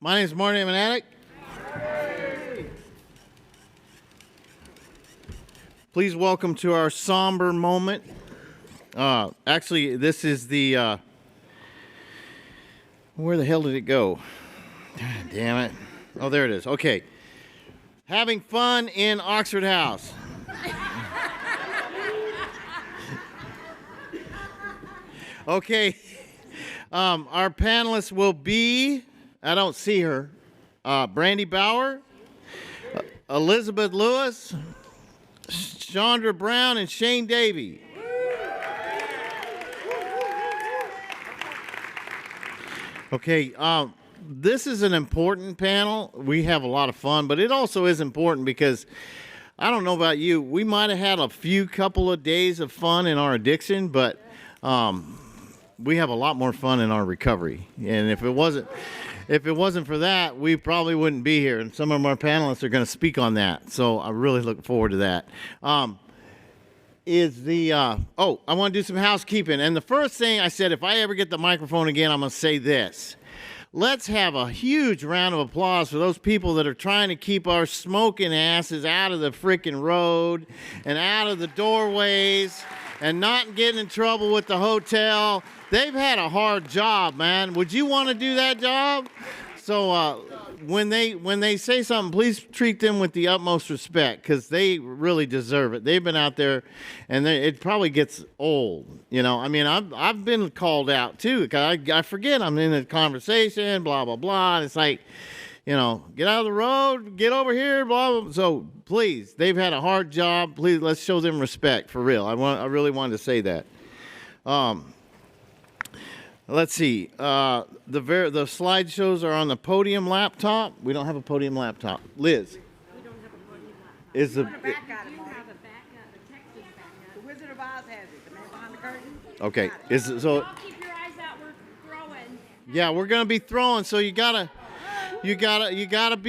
My name is Marty Manatic. Please welcome to our somber moment. Actually, this is the, where the hell did it go? Damn it. Oh, there it is. Okay. Having fun in Oxford House. Okay. Our panelists will be, I don't see her, Brandy Bauer, Elizabeth Lewis, Chandra Brown, and Shane Davey. Okay, this is an important panel. We have a lot of fun, but it also is important because I don't know about you. We might have had a couple of days of fun in our addiction, but we have a lot more fun in our recovery. And if it wasn't for that, we probably wouldn't be here. And some of our panelists are going to speak on that. So I really look forward to that. I want to do some housekeeping. And the first thing I said, if I ever get the microphone again, I'm going to say this. Let's have a huge round of applause for those people that are trying to keep our smoking asses out of the freaking road and out of the doorways and not getting in trouble with the hotel. They've had a hard job, man. Would you want to do that job? So when they say something, please treat them with the utmost respect because they really deserve it. They've been out there, and it probably gets old. You know, I mean, I've been called out too. I forget I'm in a conversation, blah blah blah. And it's like, you know, get out of the road, get over here, blah blah. So please, they've had a hard job. Please, let's show them respect for real. I really wanted to say that. Let's see. The slideshows are on the podium laptop. We don't have a podium laptop. Liz. We don't have a podium laptop. Is the You have a backup, the Texas backup. The Wizard of Oz has it. The man behind the curtain. okay? Y'all keep your eyes out. We're throwing. Yeah, we're gonna be throwing. So you gotta be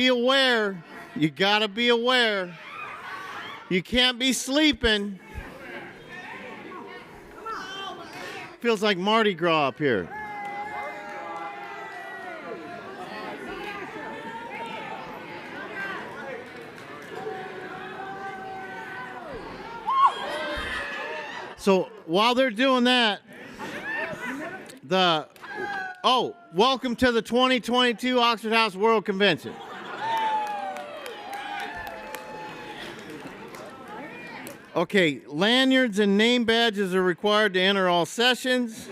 aware. You gotta be aware. You can't be sleeping. Feels like Mardi Gras up here. So while they're doing that, welcome to the 2022 Oxford House World Convention. Okay, lanyards and name badges are required to enter all sessions.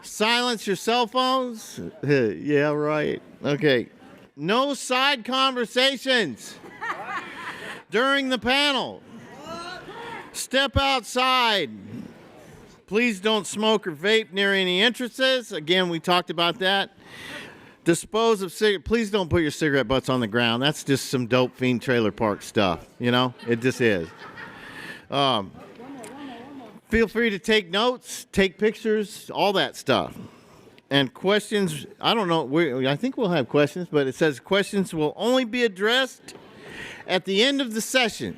Silence your cell phones. Yeah, right. Okay. No side conversations during the panel. Step outside. Please don't smoke or vape near any entrances. Again, we talked about that. Dispose of cigarettes. Please don't put your cigarette butts on the ground. That's just some dope fiend trailer park stuff. You know, it just is. Feel free to take notes, take pictures, all that stuff. And questions, I don't know, I think we'll have questions, but it says questions will only be addressed at the end of the session.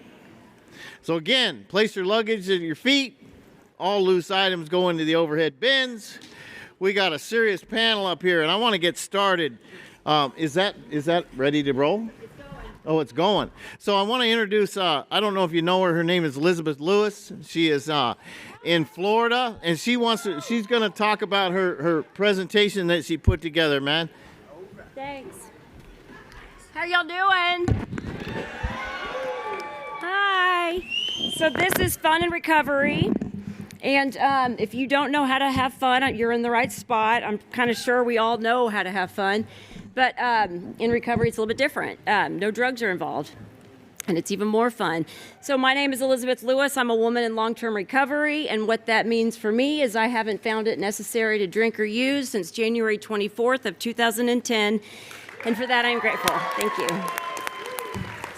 So again, place your luggage at your feet. All loose items go into the overhead bins. We got a serious panel up here, and I want to get started. Is that ready to roll? It's going. Oh, it's going. So I want to introduce, I don't know if you know her. Her name is Elizabeth Lewis. She is in Florida, and she's going to talk about her presentation that she put together, man. Thanks. How y'all doing? Hi. So this is Fun and Recovery. And if you don't know how to have fun, you're in the right spot. I'm kind of sure we all know how to have fun. But in recovery, it's a little bit different. No drugs are involved. And it's even more fun. So my name is Elizabeth Lewis. I'm a woman in long-term recovery. And what that means for me is I haven't found it necessary to drink or use since January 24th of 2010. And for that, I'm grateful. Thank you.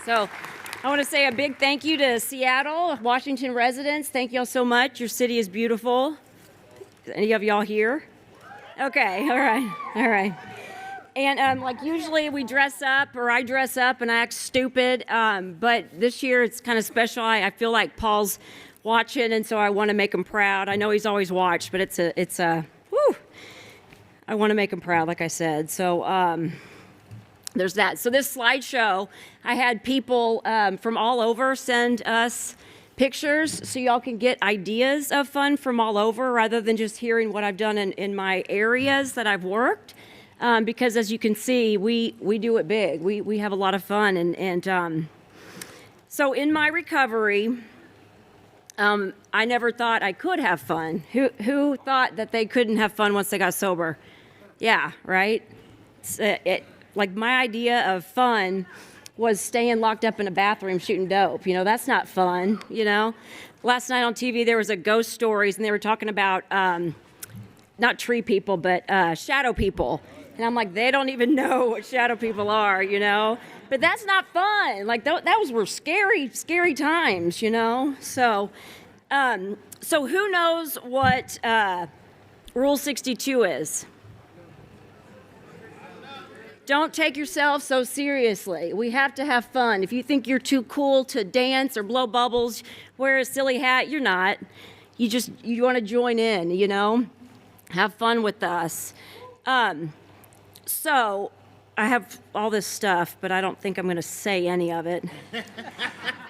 So I want to say a big thank you to Seattle, Washington residents. Thank y'all so much. Your city is beautiful. Any of y'all here? Okay, all right. And like usually we dress up, or I dress up and I act stupid. But this year it's kind of special. I feel like Paul's watching, and so I want to make him proud. I know he's always watched, but it's a whew. I want to make them proud, like I said. So there's that. So this slideshow, I had people from all over send us pictures so y'all can get ideas of fun from all over rather than just hearing what I've done in my areas that I've worked. Because as you can see, we do it big. We have a lot of fun. And so in my recovery, I never thought I could have fun. Who thought that they couldn't have fun once they got sober? Yeah, right? Like my idea of fun was staying locked up in a bathroom shooting dope. You know, that's not fun, you know? Last night on TV, there was a ghost stories, and they were talking about not tree people, but shadow people. And I'm like, they don't even know what shadow people are, you know? But that's not fun. Like, were scary, scary times, you know? So who knows what Rule 62 is? Don't take yourself so seriously. We have to have fun. If you think you're too cool to dance or blow bubbles, wear a silly hat, you're not. You want to join in, you know? Have fun with us. So I have all this stuff, but I don't think I'm going to say any of it.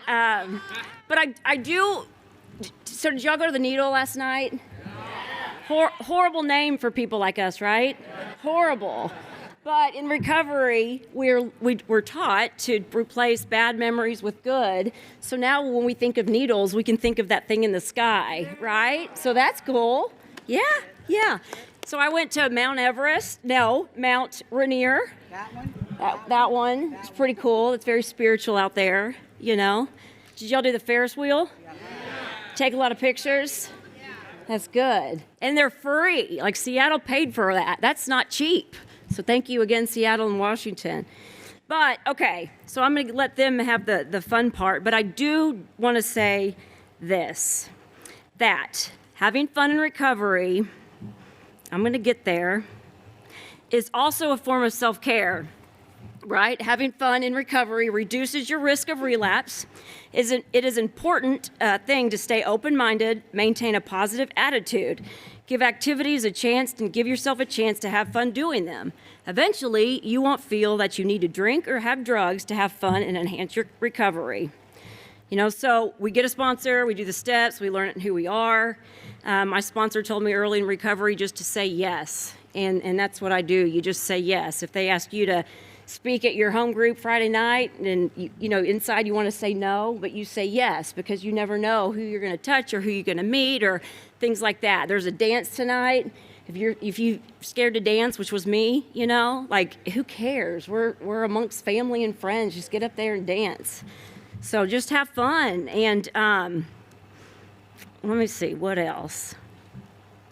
But I do. So did y'all go to the Needle last night? Horrible name for people like us, right? Horrible. But in recovery, we're taught to replace bad memories with good. So now when we think of needles, we can think of that thing in the sky, right? So that's cool. Yeah. So I went to Mount Rainier. That one? That one. It's pretty cool. It's very spiritual out there, you know. Did y'all do the Ferris wheel? Yeah. Take a lot of pictures? Yeah. That's good. And they're free. Like Seattle paid for that. That's not cheap. So thank you again, Seattle and Washington. But, okay, so I'm going to let them have the fun part. But I do want to say this, that having fun in recovery, I'm going to get there, is also a form of self-care, right? Having fun in recovery reduces your risk of relapse. It is an important thing to stay open-minded, maintain a positive attitude, give activities a chance, and give yourself a chance to have fun doing them. Eventually, you won't feel that you need to drink or have drugs to have fun and enhance your recovery. You know, so we get a sponsor, we do the steps, we learn who we are. My sponsor told me early in recovery just to say yes, and that's what I do. You just say yes. If they ask you to speak at your home group Friday night, and you know inside you want to say no, but you say yes because you never know who you're going to touch or who you're going to meet or things like that. There's a dance tonight. If you're scared to dance, which was me, you know, like who cares? We're amongst family and friends. Just get up there and dance. So just have fun. And let me see, what else?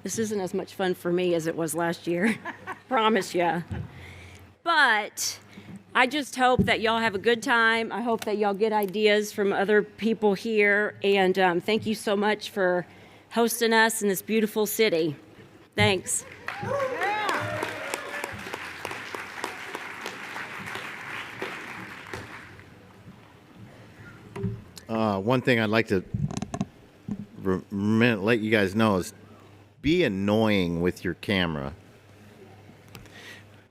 This isn't as much fun for me as it was last year. Promise ya. But I just hope that y'all have a good time. I hope that y'all get ideas from other people here. And thank you so much for hosting us in this beautiful city. Thanks. One thing I'd like to let you guys know is be annoying with your camera.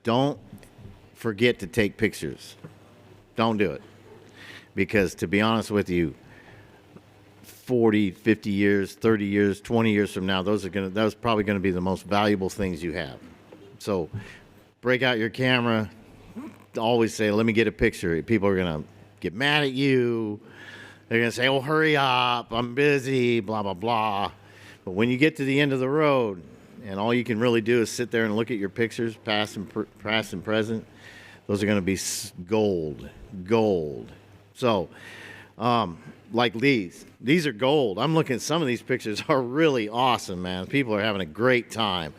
Don't forget to take pictures. Don't do it. Because to be honest with you, 40, 50 years, 30 years, 20 years from now, those probably going to be the most valuable things you have. So break out your camera. Always say, let me get a picture. People are going to get mad at you. They're going to say, oh, hurry up. I'm busy, blah, blah, blah. But when you get to the end of the road and all you can really do is sit there and look at your pictures, past and present, those are going to be gold. So, like these are gold. I'm looking at some of these pictures are really awesome, man. People are having a great time.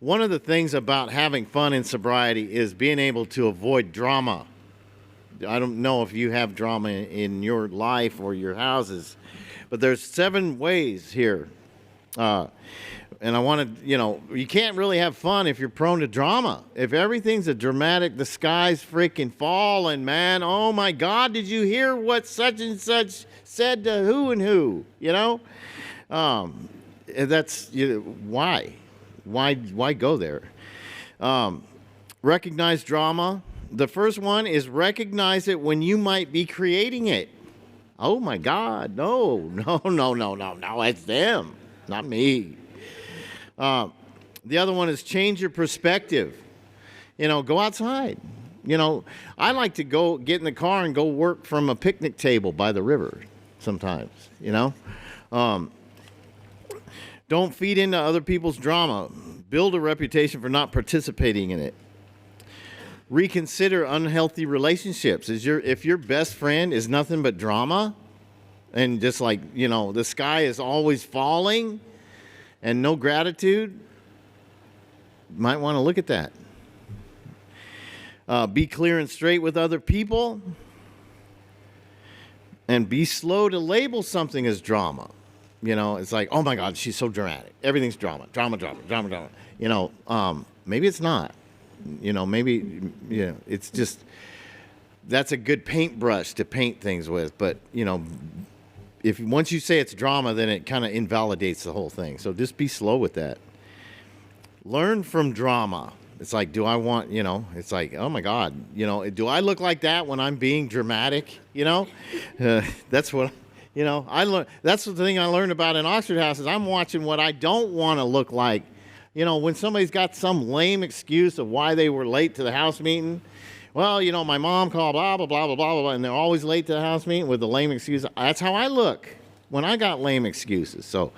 One of the things about having fun in sobriety is being able to avoid drama. I don't know if you have drama in your life or your houses, but there's 7 ways here. And I want to, you can't really have fun if you're prone to drama. If everything's a dramatic, the sky's freaking falling, man. Oh my God, did you hear what such and such said to who and who? That's why go there? Recognize drama. The first one is recognize it when you might be creating it. Oh my God, no, it's them, not me. The other one is change your perspective. Go outside. I like to go get in the car and go work from a picnic table by the river sometimes, Don't feed into other people's drama. Build a reputation for not participating in it. Reconsider unhealthy relationships. If your best friend is nothing but drama and just like, the sky is always falling and no gratitude, you might want to look at that. Be clear and straight with other people. And be slow to label something as drama. It's like, oh my God, she's so dramatic. Everything's drama. Maybe it's not. Maybe it's just, that's a good paintbrush to paint things with. But, if once you say it's drama, then it kind of invalidates the whole thing. So just be slow with that. Learn from drama. It's like, do I want, it's like, oh my God, do I look like that when I'm being dramatic? That's what, I learned. That's the thing I learned about in Oxford House is I'm watching what I don't want to look like. When somebody's got some lame excuse of why they were late to the house meeting, well, my mom called, blah, blah, blah, blah, blah, blah, and they're always late to the house meeting with the lame excuse. That's how I look when I got lame excuses. So,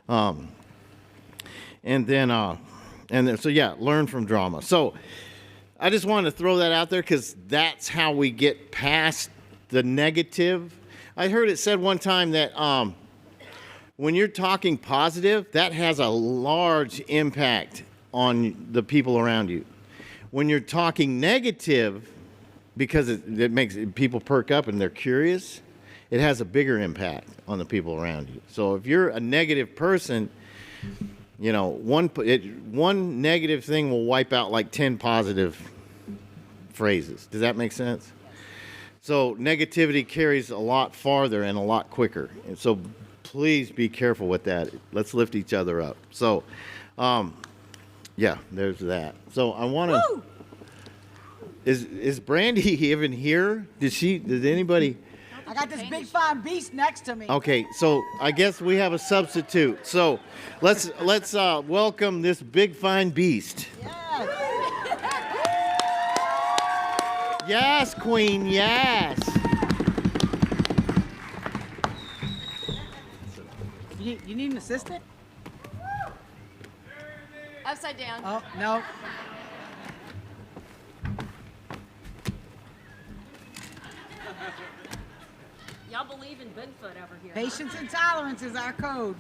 learn from drama. So I just wanted to throw that out there because that's how we get past the negative. I heard it said one time that when you're talking positive, that has a large impact on the people around you. When you're talking negative, because it makes people perk up and they're curious, it has a bigger impact on the people around you. So if you're a negative person, one negative thing will wipe out like 10 positive phrases. Does that make sense? So negativity carries a lot farther and a lot quicker. And so please be careful with that. Let's lift each other up. So, there's that. So I want to. Is Brandy even here? Did anybody? I got this big fine beast next to me. Okay, so I guess we have a substitute. So let's welcome this big fine beast. Yes. Yes, Queen. Yes. You need an assistant? Upside down. Oh, no. Y'all believe in Bigfoot over here. Patience and tolerance is our code.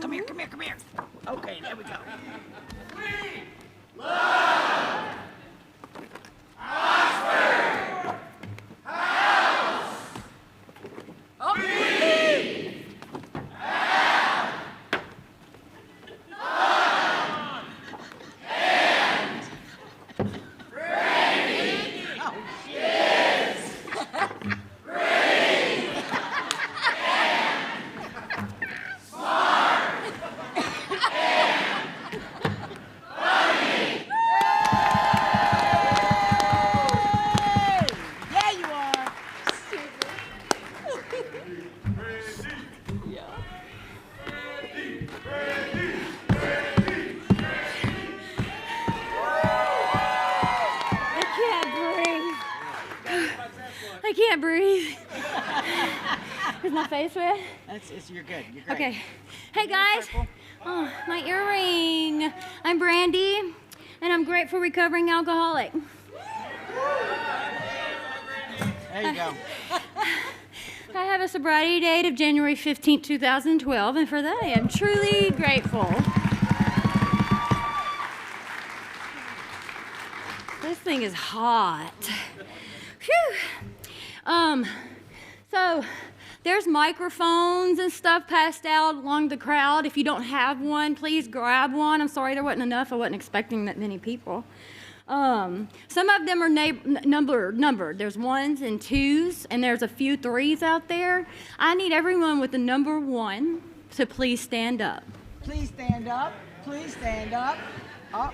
Come here. Okay, there we go. I can't breathe. Is my face red? You're good. You're great. Okay. Hey guys. Oh, my earring. I'm Brandy, and I'm grateful recovering alcoholic. There you go. I have a sobriety date of January 15th, 2012, and for that I am truly grateful. This thing is hot. Phew. So there's microphones and stuff passed out along the crowd. If you don't have one, please grab one. I'm sorry there wasn't enough. I wasn't expecting that many people. Some of them are numbered. There's ones and twos, and there's a few threes out there. I need everyone with the number 1 to please stand up. Please stand up. Please stand up. Up.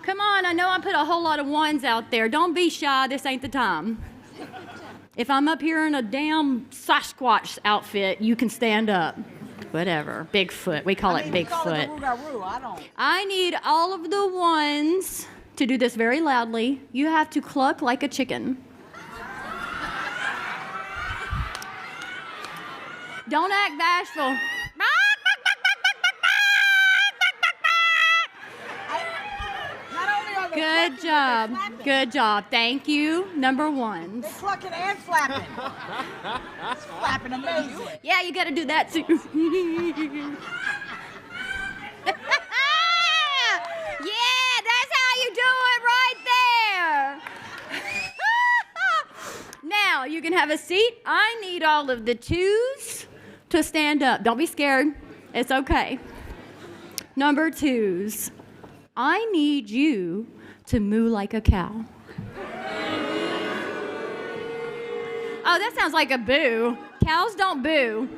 Come on, I know I put a whole lot of ones out there. Don't be shy, this ain't the time. If I'm up here in a damn Sasquatch outfit, you can stand up. Whatever, Bigfoot, we call it We call it Bigfoot. the Rougarou. I don't. I need all of the ones to do this very loudly. You have to cluck like a chicken. Don't act bashful. Not only are they Good clucking, job. but they're flapping. Good job. Thank you. Number 1s. They're clucking and flapping. It's flapping amazing. Yeah, you got to do that too. Yeah, that's how you do it right there. Now, you can have a seat. I need all of the 2s to stand up. Don't be scared. It's okay. Number 2s. I need you to moo like a cow. Oh, that sounds like a boo. Cows don't boo.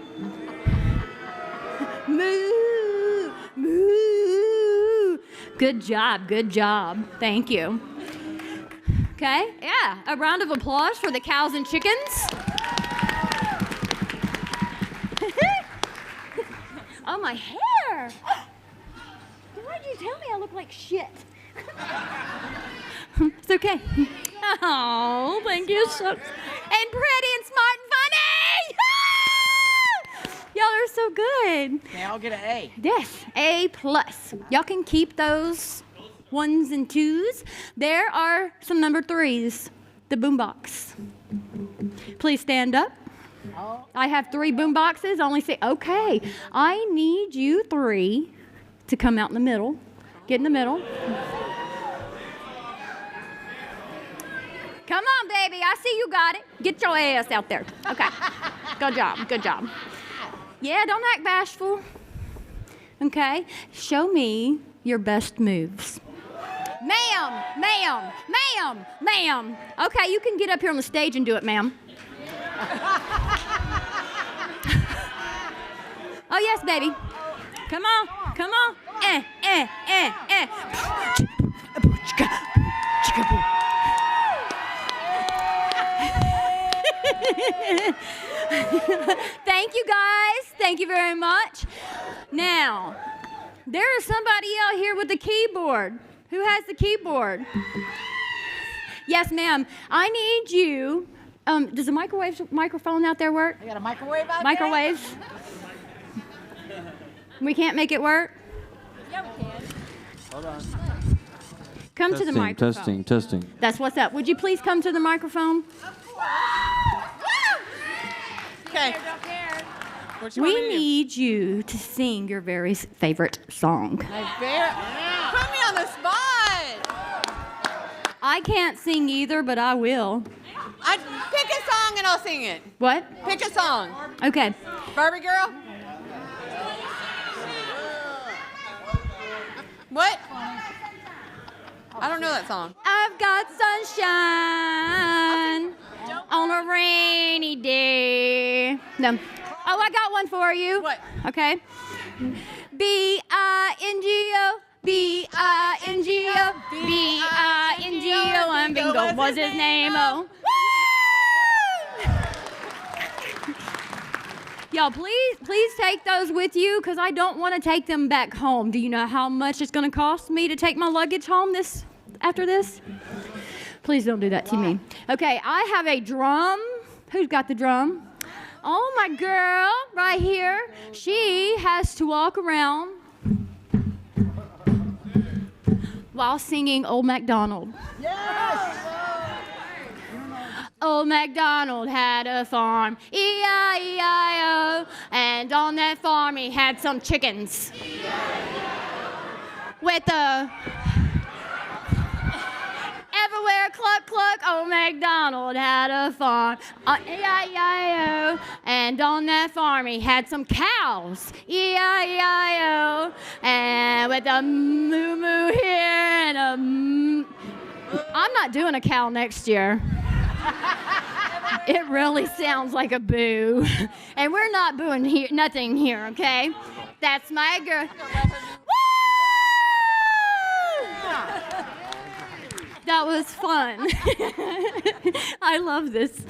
Moo, moo. Good job, good job. Thank you. Okay, yeah, a round of applause for the cows and chickens. Oh, my hair. Why did you tell me I look like shit? It's okay. Oh, thank you so. And pretty and smart and funny. Y'all are so good. They all get an A. Yes, A+. Y'all can keep those 1s and 2s. There are some number 3s. The boombox. Please stand up. I have 3 boom boxes. Only say, okay. I need you 3 to come out in the middle. Get in the middle. Come on, baby. I see you got it. Get your ass out there. Okay. Good job. Good job. Yeah, don't act bashful. Okay. Show me your best moves. Ma'am, ma'am, ma'am, ma'am. Okay, you can get up here on the stage and do it, ma'am. Oh, yes, baby. Come on, come on. Thank you, guys. Thank you very much. Now, there is somebody out here with the keyboard. Who has the keyboard? Yes, ma'am. I need you. Does the microphone out there work? I got a microwave out Microwaves? We can't make it work? Yeah, we can. Come to the microphone. Testing. That's what's up. Would you please come to the microphone? Okay. Don't care. What you want We me to do? need you to sing your very favorite song. Put me on the spot. I can't sing either, but I will. I pick a song and I'll sing it. What? Pick a song. Okay. Barbie girl. What? I don't know that song. I've got sunshine on a rainy day. No. Oh, I got one for you. What? Okay. B-I-N-G-O, B-I-N-G-O, B-I-N-G-O, and Bingo was his name. Oh. Y'all, please take those with you because I don't want to take them back home. Do you know how much it's going to cost me to take my luggage home after this? Please don't do that to me. Okay, I have a drum. Who's got the drum? Oh, my girl right here. She has to walk around while singing Old MacDonald. Yes! Old MacDonald had a farm, E-I-E-I-O, and on that farm he had some chickens. With a everywhere cluck cluck, old MacDonald had a farm, E-I-E-I-O, and on that farm he had some cows, E-I-E-I-O, and with a moo moo here and a I'm not doing a cow next year. It really sounds like a boo. And we're not booing here, nothing here, okay? That's my girl. That was fun. I love this.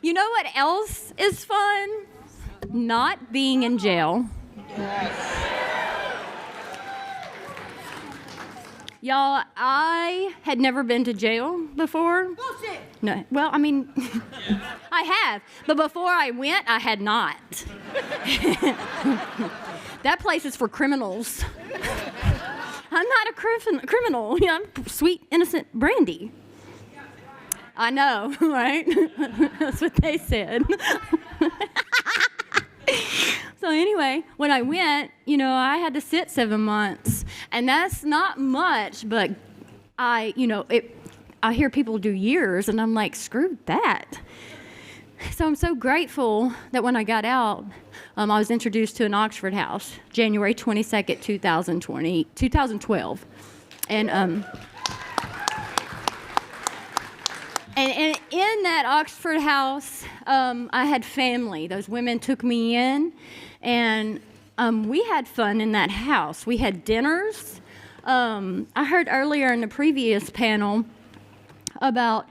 You know what else is fun? Not being in jail. Y'all, I had never been to jail before. Bullshit. No, well, I mean, I have, but before I went, I had not. That place is for criminals. I'm not a criminal. You know, I'm sweet, innocent Brandy. I know, right? That's what they said. So anyway, when I went, you know, I had to sit 7 months, and that's not much, but I hear people do years, and I'm like, screw that. So I'm so grateful that when I got out, I was introduced to an Oxford House, January 22nd, 2012. And in that Oxford House, I had family. Those women took me in, and we had fun in that house. We had dinners. I heard earlier in the previous panel about,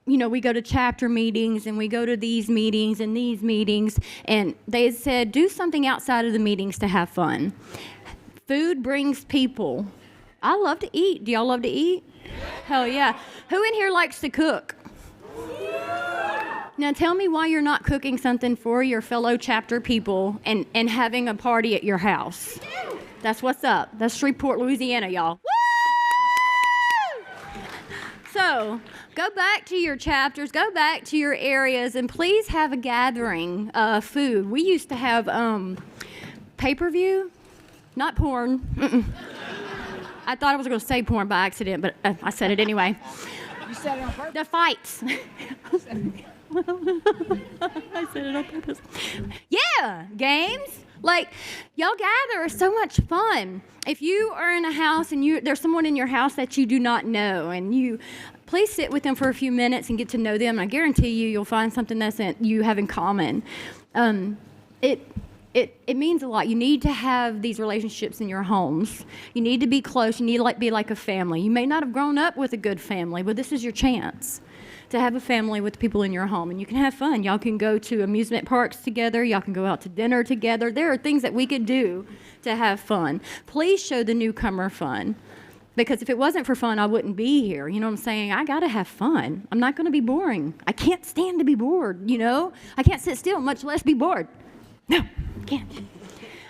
you know, we go to chapter meetings and we go to these meetings, and they said, do something outside of the meetings to have fun. Food brings people. I love to eat. Do y'all love to eat? Hell yeah. Who in here likes to cook? Now tell me why you're not cooking something for your fellow chapter people and having a party at your house. That's what's up. That's Shreveport, Louisiana, y'all. Woo! So, go back to your chapters, go back to your areas, and please have a gathering of food. We used to have pay-per-view, not porn. Mm-mm. I thought I was going to say porn by accident, but I said it anyway. You said it on purpose. The fights. I said it on purpose. Yeah, games. Like, y'all gather is so much fun. If you are in a house and there's someone in your house that you do not know, and please sit with them for a few minutes and get to know them. I guarantee you'll find something that you have in common. It means a lot. You need to have these relationships in your homes. You need to be close. You need to be like a family. You may not have grown up with a good family, but this is your chance to have a family with people in your home, and you can have fun. Y'all can go to amusement parks together. Y'all can go out to dinner together. There are things that we could do to have fun. Please show the newcomer fun, because if it wasn't for fun, I wouldn't be here. You know what I'm saying? I got to have fun. I'm not going to be boring. I can't stand to be bored, you know? I can't sit still, much less be bored. No, can't.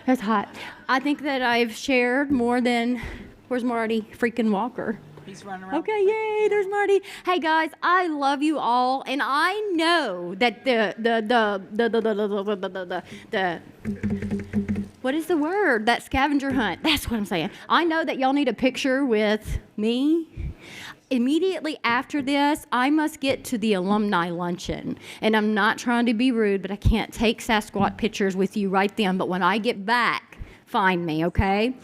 That's hot. I think that I've shared more than... Where's Marty freaking Walker? He's running around. Okay, yay, there's Marty. Hey guys, I love you all, and I know that the what is the word? That scavenger hunt. That's what I'm saying. I know that y'all need a picture with me. Immediately after this, I must get to the alumni luncheon. And I'm not trying to be rude, but I can't take Sasquatch pictures with you right then. But when I get back, find me, okay?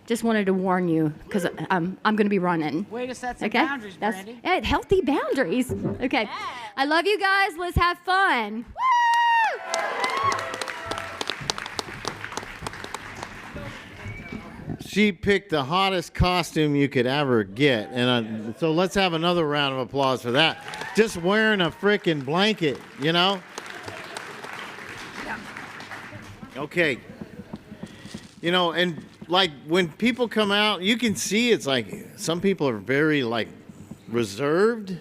Just wanted to warn you, because I'm going to be running. Way to set some Okay? boundaries, Brandy. Healthy boundaries. Okay. Yeah. I love you guys. Let's have fun. Woo! She picked the hottest costume you could ever get, and so let's have another round of applause for that. Just wearing a freaking blanket, you know? Okay. You know, and like when people come out, you can see it's like some people are very like reserved,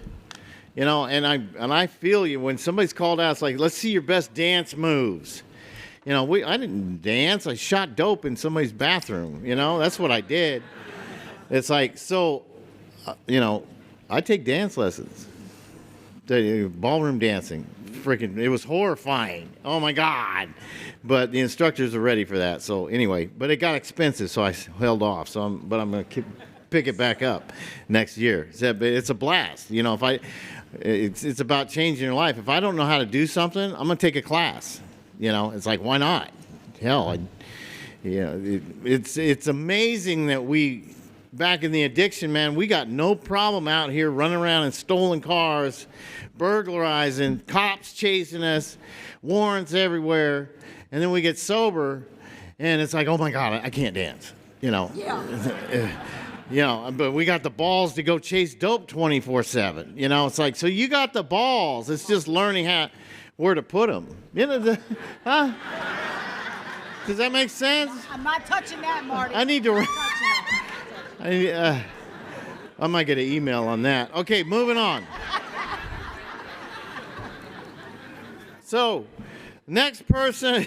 you know, and I feel you when somebody's called out. It's like, let's see your best dance moves. You know, I didn't dance. I shot dope in somebody's bathroom. You know, that's what I did. It's like, so, you know, I take dance lessons. Ballroom dancing. Freaking, it was horrifying. Oh my God. But the instructors are ready for that. So anyway, but it got expensive, so I held off. So I'm going to pick it back up next year. It's a blast. You know, it's about changing your life. If I don't know how to do something, I'm going to take a class. You know, it's like, why not? Hell, it's amazing that we back in the addiction, man, we got no problem out here running around in stolen cars, burglarizing, cops chasing us, warrants everywhere. And then we get sober, and it's like, oh my God, I can't dance, you know. But we got the balls to go chase dope 24/7. You know, it's like, so you got the balls. It's just learning where to put them. You know, huh? Does that make sense? I'm not touching that, Marty. I need to. I'm not touching that. I might get an email on that. Okay, moving on. So, next person.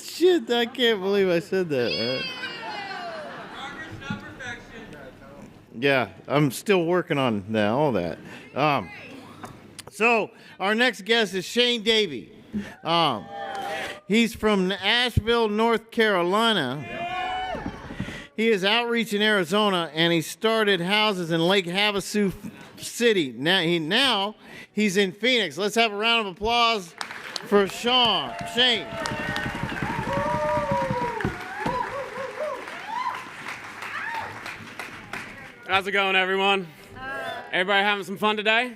Shit, I can't believe I said that. Yeah, I'm still working on that, all that. So our next guest is Shane Davey. He's from Asheville, North Carolina. He is outreach in Arizona, and he started houses in Lake Havasu City. Now he's in Phoenix. Let's have a round of applause for Shane. How's it going, everyone? Everybody having some fun today?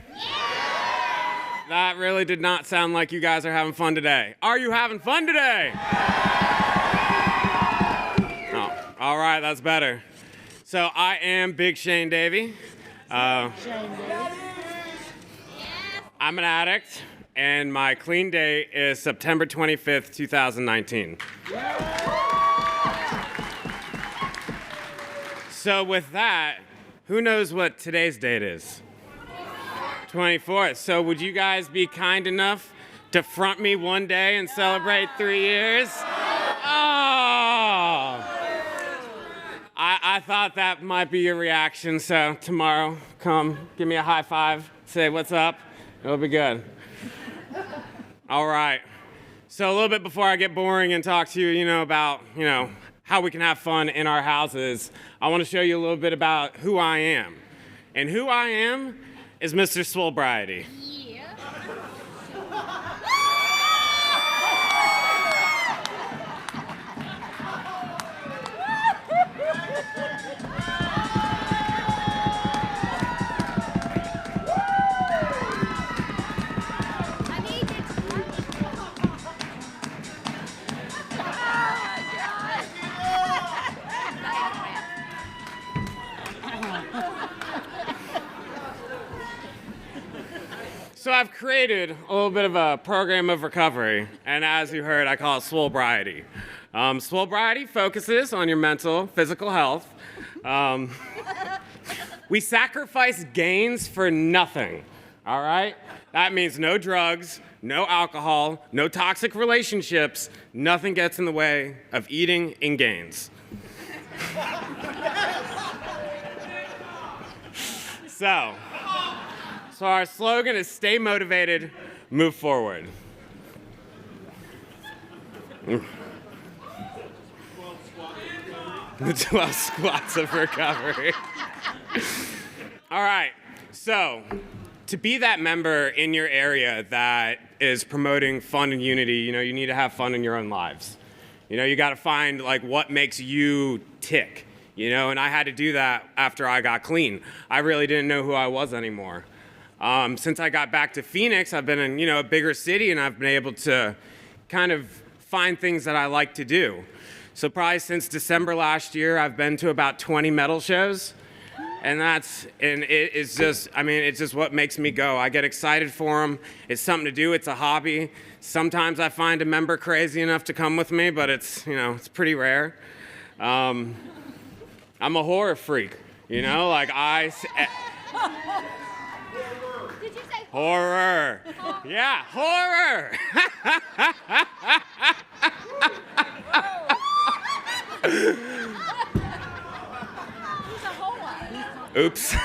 That really did not sound like you guys are having fun today. Are you having fun today? Oh, all right, that's better. So I am Big Shane Davey. I'm an addict, and my clean date is September 25th, 2019. So with that, who knows what today's date is? 24th. So would you guys be kind enough to front me one day and celebrate 3 years? Oh! I thought that might be your reaction, so tomorrow, come, give me a high five, say what's up, it'll be good. All right. So a little bit before I get boring and talk to you, about, how we can have fun in our houses, I want to show you a little bit about who I am. And who I am is Mr. Swolebriety. So I've created a little bit of a program of recovery, and as you heard, I call it Swolebriety. Swolebriety focuses on your mental, physical health. We sacrifice gains for nothing, all right? That means no drugs, no alcohol, no toxic relationships. Nothing gets in the way of eating in gains. So our slogan is stay motivated, move forward. 12 squats of recovery. All right, so to be that member in your area that is promoting fun and unity, you need to have fun in your own lives. You got to find what makes you tick, and I had to do that after I got clean. I really didn't know who I was anymore. Since I got back to Phoenix, I've been in, a bigger city, and I've been able to kind of find things that I like to do. So probably since December last year, I've been to about 20 metal shows, and it's just what makes me go. I get excited for them. It's something to do. It's a hobby. Sometimes I find a member crazy enough to come with me, but it's pretty rare. I'm a horror freak, Did you say horror? Yeah, horror. Oops.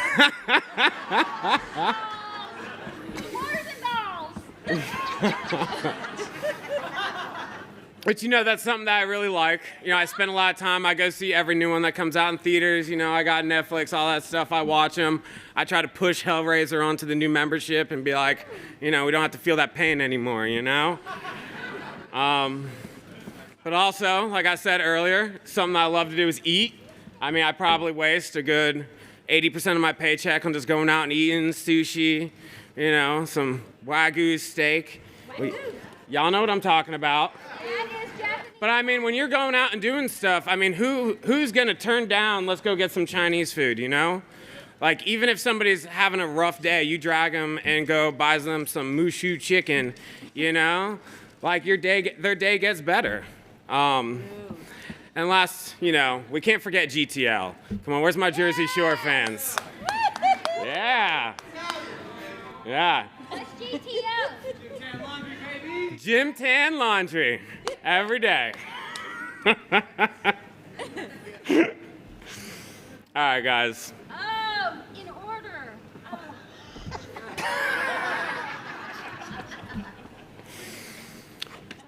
But that's something that I really like. I spend a lot of time. I go see every new one that comes out in theaters. I got Netflix, all that stuff. I watch them. I try to push Hellraiser onto the new membership and be like, we don't have to feel that pain anymore, But also, like I said earlier, something I love to do is eat. I probably waste a good 80% of my paycheck on just going out and eating sushi, some Wagyu steak. Y'all know what I'm talking about. But when you're going out and doing stuff, who's gonna turn down, let's go get some Chinese food, Like, even if somebody's having a rough day, you drag them and go buy them some Mushu chicken, Like, their day gets better. And last, we can't forget GTL. Come on, where's my Jersey Shore fans? Yeah. Yeah. Gym Tan Laundry every day. All right, guys. Oh, in order.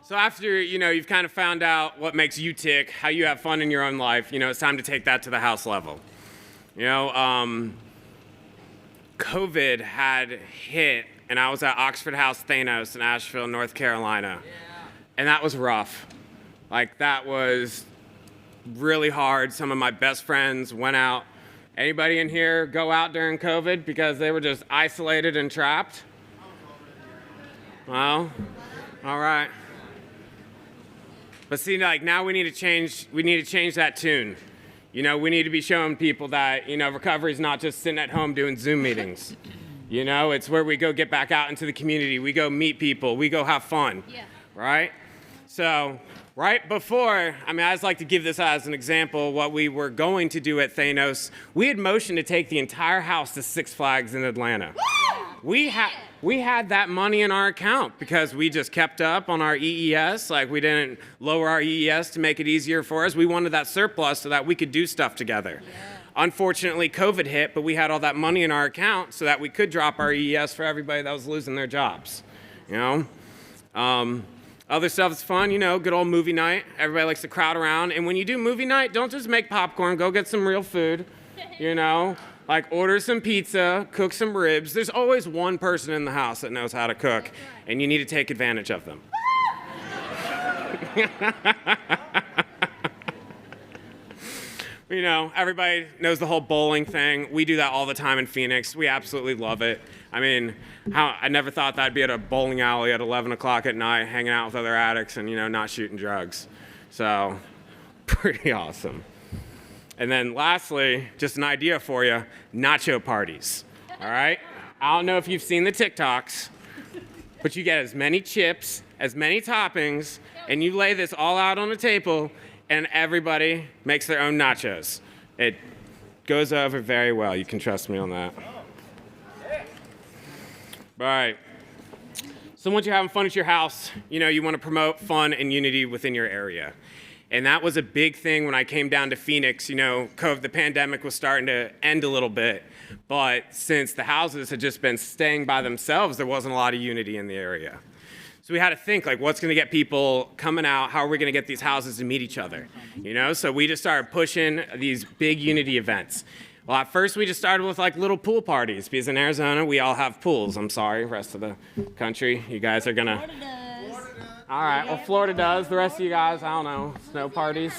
So after, you've kind of found out what makes you tick, how you have fun in your own life, it's time to take that to the house level. COVID had hit, and I was at Oxford House Thanos in Asheville, North Carolina. Yeah. And that was rough. Like, that was really hard. Some of my best friends went out. Anybody in here go out during COVID because they were just isolated and trapped? Well, all right. But see, now we need to change that tune. We need to be showing people that, recovery is not just sitting at home doing Zoom meetings. It's where we go get back out into the community. We go meet people. We go have fun. Yeah. Right? So, right before, I just like to give this as an example, what we were going to do at Thanos, we had motioned to take the entire house to Six Flags in Atlanta. We had that money in our account because we just kept up on our EES. Like, we didn't lower our EES to make it easier for us. We wanted that surplus so that we could do stuff together. Yeah. Unfortunately, COVID hit, but we had all that money in our account so that we could drop our EES for everybody that was losing their jobs. Other stuff is fun, good old movie night. Everybody likes to crowd around. And when you do movie night, don't just make popcorn. Go get some real food, Like, order some pizza, cook some ribs. There's always one person in the house that knows how to cook, and you need to take advantage of them. Everybody knows the whole bowling thing. We do that all the time in Phoenix. We absolutely love it. I never thought that I'd be at a bowling alley at 11 o'clock at night hanging out with other addicts and, not shooting drugs. So, pretty awesome. And then lastly, just an idea for you, nacho parties, all right? I don't know if you've seen the TikToks, but you get as many chips, as many toppings, and you lay this all out on the table, and everybody makes their own nachos. It goes over very well. You can trust me on that. All right. So once you're having fun at your house, you want to promote fun and unity within your area. And that was a big thing when I came down to Phoenix. The pandemic was starting to end a little bit. But since the houses had just been staying by themselves, there wasn't a lot of unity in the area. So we had to think, what's going to get people coming out? How are we going to get these houses to meet each other? So we just started pushing these big unity events. Well, at first we just started with little pool parties because in Arizona we all have pools. I'm sorry, rest of the country, you guys are going to... All right, well, Florida does. The rest of you guys, I don't know, snow parties.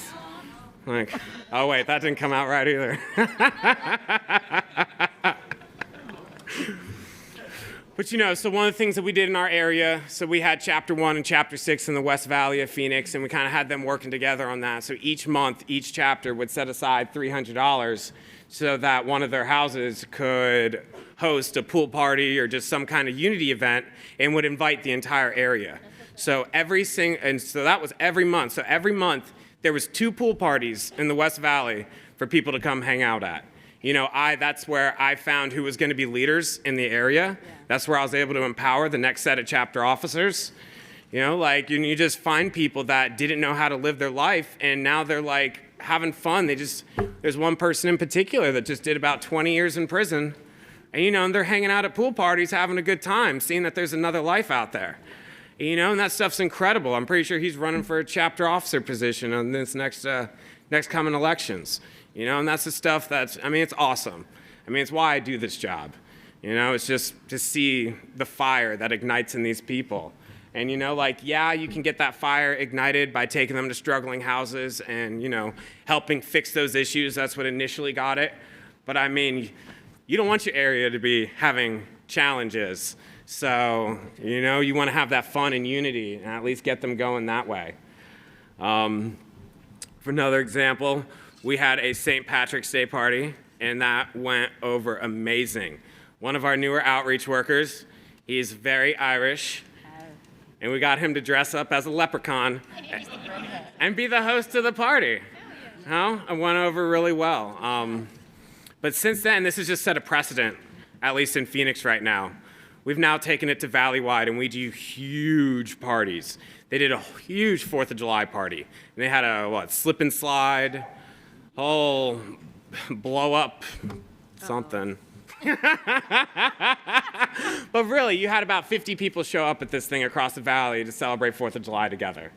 Oh, wait, that didn't come out right either. But, so one of the things that we did in our area, so we had Chapter 1 and Chapter 6 in the West Valley of Phoenix, and we kind of had them working together on that. So each month, each chapter would set aside $300 so that one of their houses could host a pool party or just some kind of unity event and would invite the entire area. So that was every month. So every month there was 2 pool parties in the West Valley for people to come hang out at. That's where I found who was going to be leaders in the area. Yeah. That's where I was able to empower the next set of chapter officers. You just find people that didn't know how to live their life, and now they're having fun. There's one person in particular that just did about 20 years in prison, and they're hanging out at pool parties, having a good time, seeing that there's another life out there. You know, and that stuff's incredible. I'm pretty sure he's running for a chapter officer position on this next coming elections. You know, and that's the stuff that's, I mean, it's awesome. I mean, it's why I do this job. You know, it's just to see the fire that ignites in these people. And, you know, like, yeah, you can get that fire ignited by taking them to struggling houses and, you know, helping fix those issues. That's what initially got it. But, I mean, you don't want your area to be having challenges. So, you know, you want to have that fun and unity and at least get them going that way. For another example, we had a St. Patrick's Day party, and that went over amazing. One of our newer outreach workers, he's very Irish, and we got him to dress up as a leprechaun and be the host of the party. It went over really well. But since then, this has just set a precedent, at least in Phoenix right now. We've now taken it to Valleywide, and we do huge parties. They did a huge 4th of July party. And they had a, slip and slide, whole blow up something. But really, you had about 50 people show up at this thing across the valley to celebrate 4th of July together.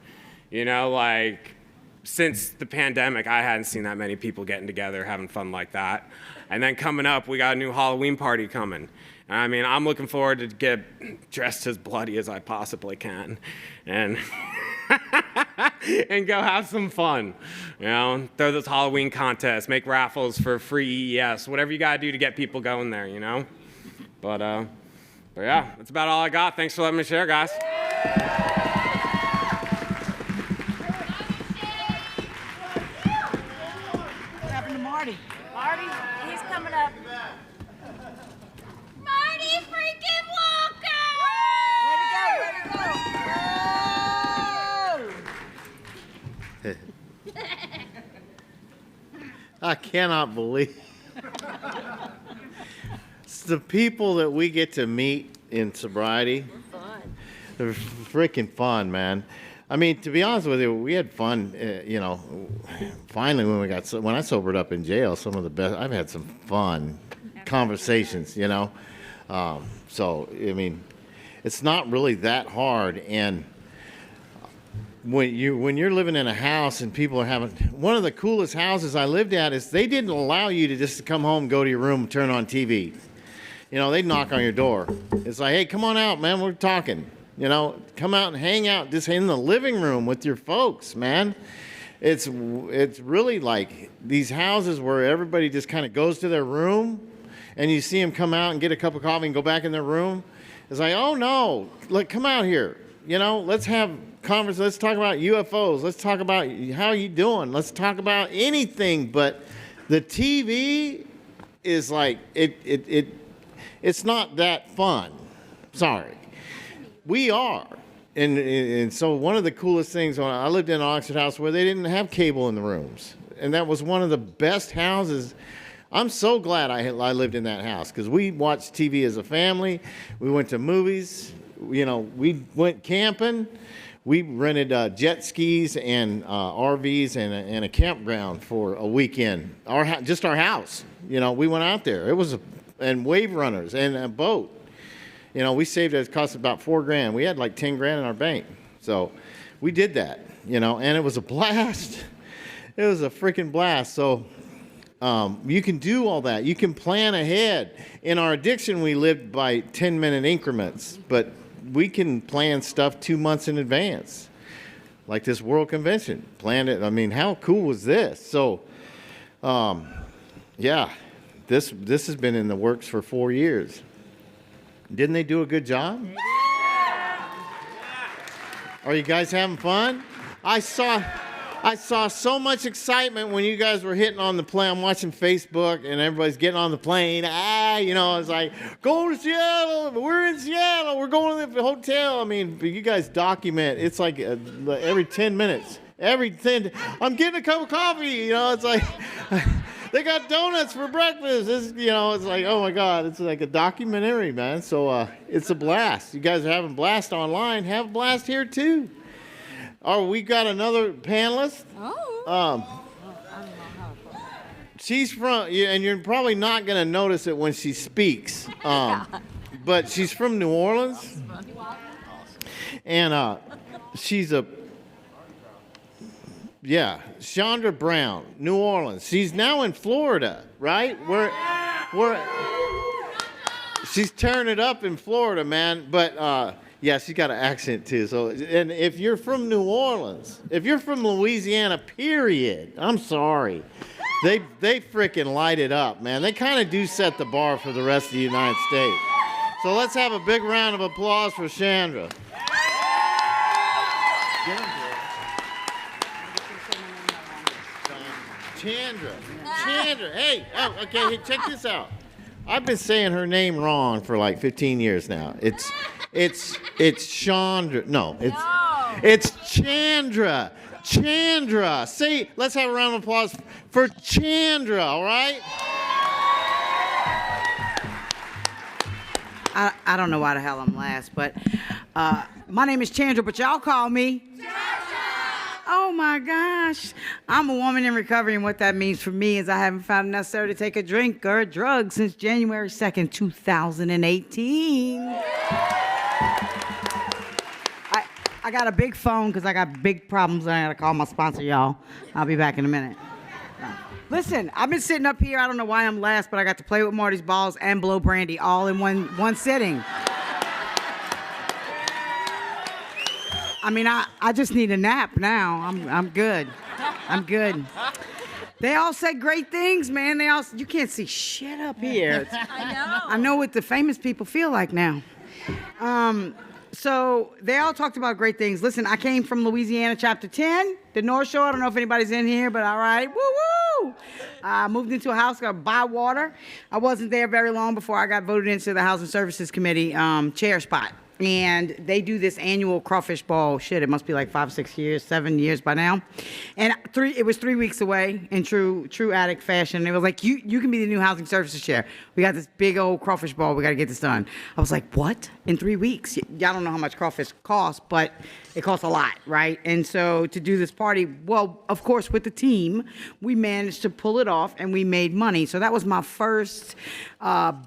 You know, like, since the pandemic, I hadn't seen that many people getting together, having fun like that. And then coming up, we got a new Halloween party coming. I mean, I'm looking forward to get dressed as bloody as I possibly can and and go have some fun. You know, throw those Halloween contests, make raffles for free EES, whatever you gotta do to get people going there, you know? But yeah, that's about all I got. Thanks for letting me share, guys. What happened to Marty? Marty, he's coming up. Marty freaking Walker! Way to go, way to go! I cannot believe it's the people that we get to meet in sobriety. They're freaking fun, man. I mean, to be honest with you, we had fun. You know, finally when I sobered up in jail, some of the best. I've had some fun conversations. You know, so I mean, it's not really that hard. And when you're living in a house and people are having, one of the coolest houses I lived at is they didn't allow you to just come home, go to your room, turn on TV. You know, they'd knock on your door. It's like, hey, come on out, man. We're talking. You know, come out and hang out just in the living room with your folks, man. It's really like these houses where everybody just kind of goes to their room and you see them come out and get a cup of coffee and go back in their room. It's like, oh no, like, come out here. You know, let's have conversation. Let's talk about UFOs. Let's talk about how you doing. Let's talk about anything. But the TV is like, it's not that fun. Sorry. We are. And so one of the coolest things, when I lived in an Oxford house where they didn't have cable in the rooms. And that was one of the best houses. I'm so glad I lived in that house because we watched TV as a family. We went to movies. You know, we went camping. We rented jet skis and RVs and a campground for a weekend. Just our house. You know, we went out there. It was and wave runners and a boat. You know, we saved it cost about $4,000. We had like $10,000 in our bank. So we did that, you know, and it was a blast. It was a freaking blast. So you can do all that. You can plan ahead. In our addiction, we lived by 10-minute increments, but we can plan stuff 2 months in advance, like this World Convention. Planned it. I mean, how cool was this? So, yeah, this has been in the works for 4 years. Didn't they do a good job? Are you guys having fun? I saw so much excitement when you guys were hitting on the plane. I'm watching Facebook and everybody's getting on the plane. You know, it's like, go to Seattle. We're in Seattle. We're going to the hotel. I mean, you guys document. It's like every 10 minutes. I'm getting a cup of coffee. You know, it's like, they got donuts for breakfast. You know, it's like, oh my God, it's like a documentary, man. So it's a blast. You guys are having a blast online. Have a blast here too. Oh, we got another panelist. Oh. She's from, and you're probably not going to notice it when she speaks, but she's from New Orleans. And she's Chandra Brown, New Orleans. She's now in Florida, right? She's tearing it up in Florida, man. But yeah, she's got an accent too. So, and if you're from New Orleans, if you're from Louisiana, period, I'm sorry. They freaking light it up, man. They kind of do set the bar for the rest of the United States. So let's have a big round of applause for Chandra. Chandra. Hey, okay, check this out. I've been saying her name wrong for like 15 years now. It's Chandra. No, it's Chandra. Chandra. Say, let's have a round of applause for Chandra, all right? I don't know why the hell I'm last, but my name is Chandra, but y'all call me. Oh my gosh. I'm a woman in recovery, and what that means for me is I haven't found it necessary to take a drink or a drug since January 2nd, 2018. I got a big phone because I got big problems, and I got to call my sponsor, y'all. I'll be back in a minute. Listen, I've been sitting up here. I don't know why I'm last, but I got to play with Marty's balls and blow brandy all in one sitting. I mean, I just need a nap now. I'm good. I'm good. They all said great things, man. You can't see shit up here. I know what the famous people feel like now. So they all talked about great things. Listen, I came from Louisiana, Chapter 10, the North Shore. I don't know if anybody's in here, but all right. Woo-woo! I moved into a house called Bywater. I wasn't there very long before I got voted into the Housing Services Committee chair spot. And they do this annual crawfish ball. Shit, it must be like 5, 6 years, 7 years by now. And it was 3 weeks away in true addict fashion. It was like, you can be the new housing services chair. We got this big old crawfish ball. We got to get this done. I was like, what? In 3 weeks? Y'all don't know how much crawfish costs, but it costs a lot, right? And so to do this party, well, of course, with the team, we managed to pull it off and we made money. So that was my first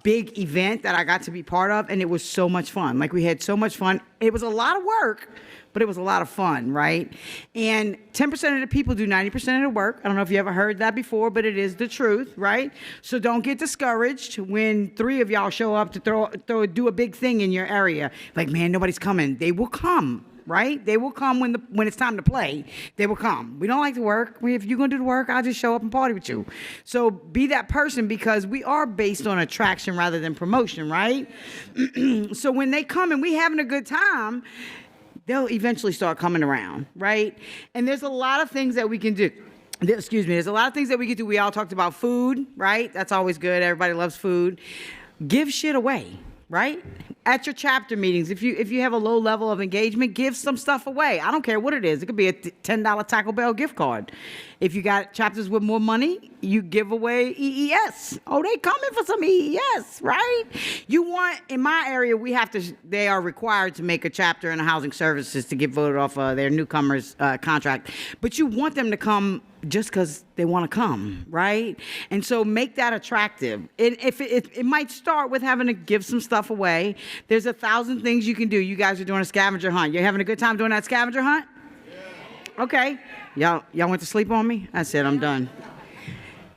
big event that I got to be part of, and it was so much fun. Like, we had so much fun. It was a lot of work, but it was a lot of fun, right? And 10% of the people do 90% of the work. I don't know if you ever heard that before, but it is the truth, right? So don't get discouraged when 3 of y'all show up to do a big thing in your area. Like, man, nobody's coming. They will come. Right? They will come when it's time to play. They will come. We don't like to work. If you're going to do the work, I'll just show up and party with you. So be that person, because we are based on attraction rather than promotion, right? So when they come and we having a good time, they'll eventually start coming around, right? And there's a lot of things that we can do. There's a lot of things that we can do. We all talked about food, right? That's always good. Everybody loves food. Give shit away. Right? At your chapter meetings, if you have a low level of engagement, give some stuff away. I don't care what it is. It could be a $10 Taco Bell gift card. If you got chapters with more money, you give away EES. Oh, they coming for some EES, right? You want, in my area, they are required to make a chapter in the housing services to get voted off their newcomers contract. But you want them to come just because they want to come, right? And so make that attractive. It might start with having to give some stuff away. There's 1,000 things you can do. You guys are doing a scavenger hunt. You're having a good time doing that scavenger hunt? Yeah. Okay. Y'all went to sleep on me? I said I'm done.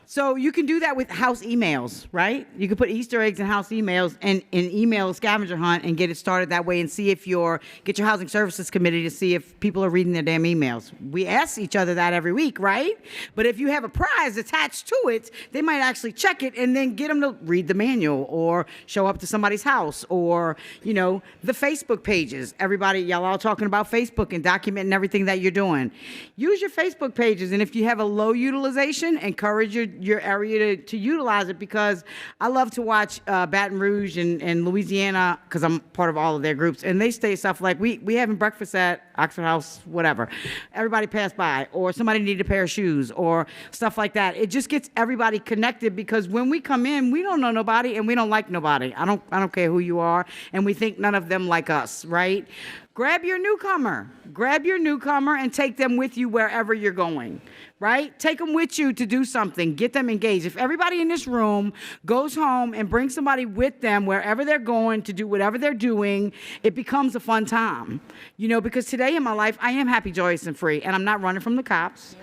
So you can do that with house emails, right? You can put Easter eggs in house emails and email a scavenger hunt and get it started that way, and see if get your housing services committee to see if people are reading their damn emails. We ask each other that every week, right? But if you have a prize attached to it, they might actually check it and then get them to read the manual or show up to somebody's house, or, the Facebook pages. Everybody, y'all all talking about Facebook and documenting everything that you're doing. Use your Facebook pages, and if you have a low utilization, encourage your area to utilize it, because I love to watch Baton Rouge and Louisiana, because I'm part of all of their groups, and they say stuff like, we having breakfast at Oxford House, whatever. Everybody passed by, or somebody needed a pair of shoes, or stuff like that. It just gets everybody connected, because when we come in, we don't know nobody and we don't like nobody. I don't care who you are, and we think none of them like us, right? Grab your newcomer. Grab your newcomer and take them with you wherever you're going, right? Take them with you to do something. Get them engaged. If everybody in this room goes home and brings somebody with them wherever they're going to do whatever they're doing, it becomes a fun time. You know, because today in my life, I am happy, joyous, and free, and I'm not running from the cops.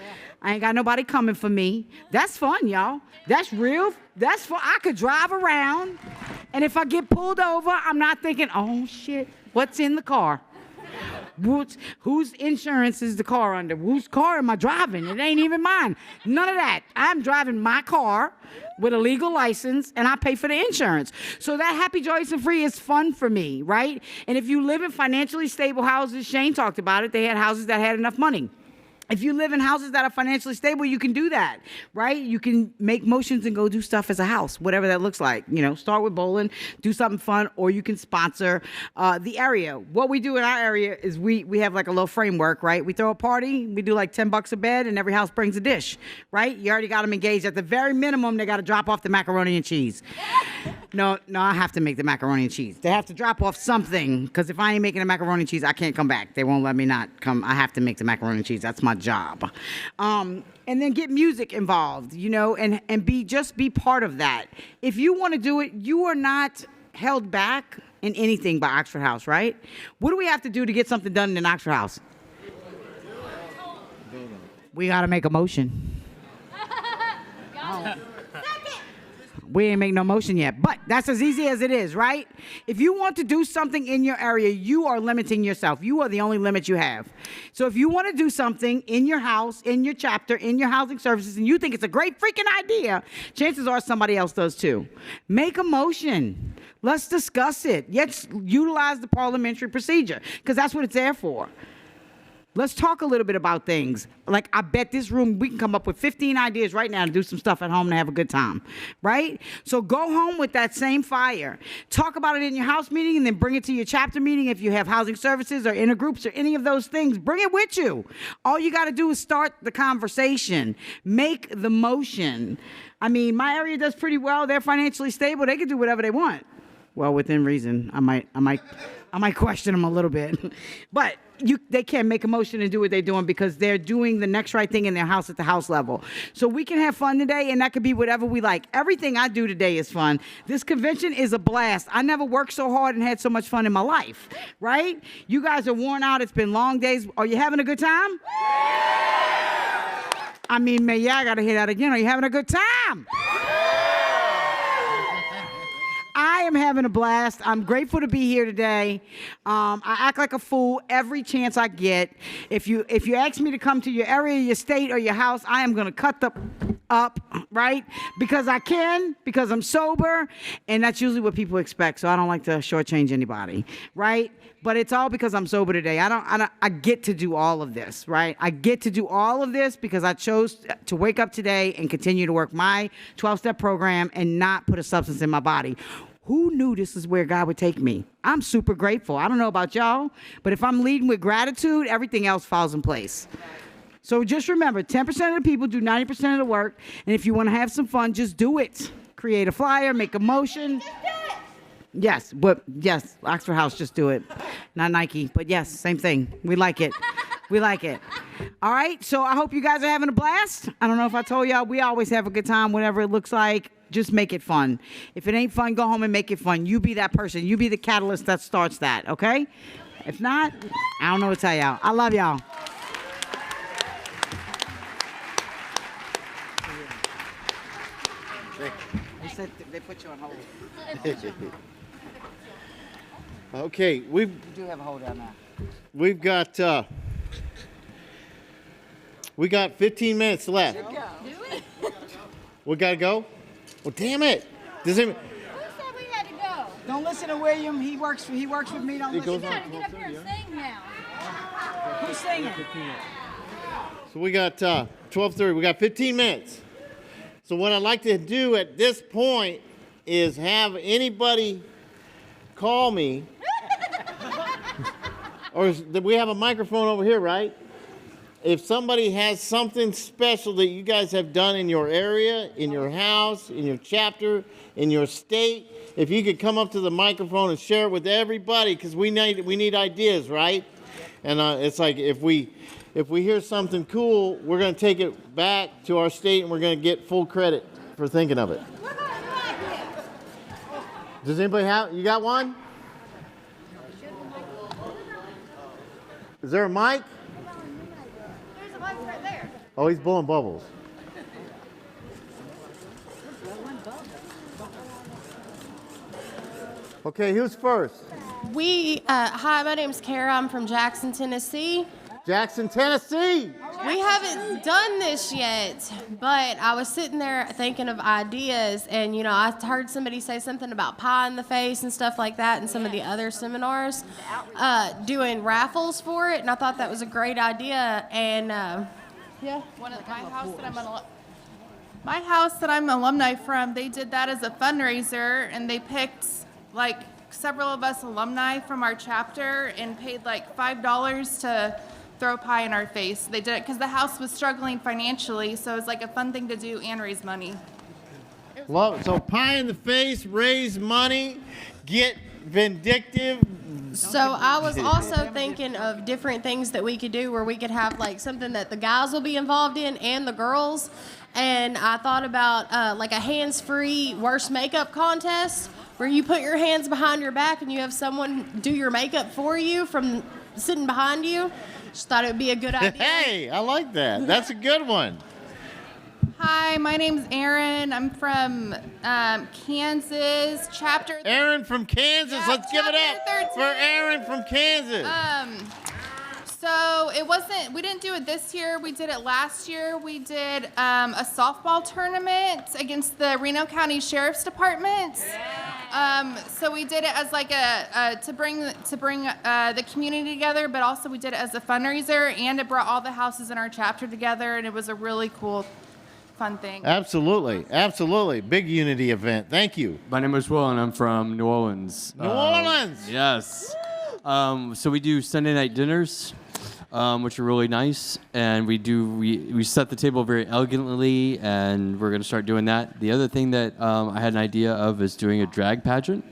I ain't got nobody coming for me. That's fun, y'all. That's real. That's fun. I could drive around, and if I get pulled over, I'm not thinking, oh, shit, what's in the car? Whose insurance is the car under? Whose car am I driving? It ain't even mine. None of that. I'm driving my car with a legal license, and I pay for the insurance. So that happy, joyous, and free is fun for me, right? And if you live in financially stable houses, Shane talked about it, they had houses that had enough money. If you live in houses that are financially stable, you can do that, right? You can make motions and go do stuff as a house, whatever that looks like. You know, start with bowling, do something fun, or you can sponsor the area. What we do in our area is we have like a little framework, right? We throw a party, we do like $10 a bed, and every house brings a dish, right? You already got them engaged. At the very minimum, they got to drop off the macaroni and cheese. No, I have to make the macaroni and cheese. They have to drop off something, because if I ain't making the macaroni and cheese, I can't come back. They won't let me not come. I have to make the macaroni and cheese. That's my job. And then get music involved, you know, and be part of that. If you want to do it, you are not held back in anything by Oxford House, right? What do we have to do to get something done in Oxford House? We got to make a motion. We ain't make no motion yet, but that's as easy as it is, right? If you want to do something in your area, you are limiting yourself. You are the only limit you have. So if you want to do something in your house, in your chapter, in your housing services, and you think it's a great freaking idea, chances are somebody else does too. Make a motion. Let's discuss it. Let's utilize the parliamentary procedure, because that's what it's there for. Let's talk a little bit about things. Like, I bet this room, we can come up with 15 ideas right now to do some stuff at home and have a good time, right? So go home with that same fire. Talk about it in your house meeting and then bring it to your chapter meeting. If you have housing services or intergroups or any of those things, bring it with you. All you got to do is start the conversation. Make the motion. I mean, my area does pretty well. They're financially stable. They can do whatever they want. Well, within reason. I might question them a little bit. But they can't make a motion and do what they're doing because they're doing the next right thing in their house at the house level. So we can have fun today, and that could be whatever we like. Everything I do today is fun. This convention is a blast. I never worked so hard and had so much fun in my life, right? You guys are worn out. It's been long days. Are you having a good time? I mean, man, yeah, I got to hear that again. Are you having a good time? I am having a blast. I'm grateful to be here today. I act like a fool every chance I get. If you ask me to come to your area, your state, or your house, I am going to cut up, right? Because I can, because I'm sober, and that's usually what people expect. So I don't like to shortchange anybody, right? But it's all because I'm sober today. I get to do all of this, right? I get to do all of this because I chose to wake up today and continue to work my 12-step program and not put a substance in my body. Who knew this is where God would take me? I'm super grateful. I don't know about y'all, but if I'm leading with gratitude, everything else falls in place. So just remember, 10% of the people do 90% of the work, and if you want to have some fun, just do it. Create a flyer, make a motion. Yes, Oxford House, just do it. Not Nike, but yes, same thing. We like it. We like it. All right, so I hope you guys are having a blast. I don't know if I told y'all, we always have a good time, whatever it looks like. Just make it fun. If it ain't fun, go home and make it fun. You be that person. You be the catalyst that starts that, okay? If not, I don't know what to tell y'all. I love y'all. They said they put you on hold. Okay, You do have a hold on that. we've got 15 minutes left. We gotta go? Well, damn it! Who said we had to go? Don't listen to William. He works with me. Don't listen. You gotta get up here and sing now. Who's singing? So we got 12:30. We got 15 minutes. So what I'd like to do at this point is have anybody call me. Or we have a microphone over here, right? if somebody has something special that you guys have done in your area, in your house, in your chapter, in your state, if you could come up to the microphone and share it with everybody, because we need ideas, right? And it's like if we hear something cool, we're going to take it back to our state and we're going to get full credit for thinking of it. Does anybody have? You got one? Is there a mic? There's a mic right there. Oh, he's blowing bubbles. Okay, who's first? Hi, my name's Kara. I'm from Jackson, Tennessee. Jackson, Tennessee. We haven't done this yet, but I was sitting there thinking of ideas, and I heard somebody say something about pie in the face and stuff like that in some of the other seminars, doing raffles for it, and I thought that was a great idea. And my house that I'm alumni from, they did that as a fundraiser, and they picked like several of us alumni from our chapter and paid like $5 to throw pie in our face. They did it because the house was struggling financially, so it was like a fun thing to do and raise money. Love it. So pie in the face, raise money, get vindictive. so I was also thinking of different things that we could do where we could have like something that the guys will be involved in and the girls. And I thought about like a hands-free worst makeup contest where you put your hands behind your back and you have someone do your makeup for you from sitting behind you. Just thought it would be a good idea. Hey, I like that. That's a good one. Hi, my name's Erin. I'm from Kansas, chapter. Aaron from Kansas. Yeah, Let's give it up chapter 13. for Aaron from Kansas. So we didn't do it this year. We did it last year. We did a softball tournament against the Reno County Sheriff's Department. So we did it as like to bring the community together, but also we did it as a fundraiser, and it brought all the houses in our chapter together, and it was a really cool, fun thing. Absolutely. Absolutely. Big unity event. Thank you. My name is Will, and I'm from New Orleans. New Orleans. Yes. So we do Sunday night dinners, which are really nice, and we set the table very elegantly, and we're going to start doing that. The other thing that I had an idea of is doing a drag pageant.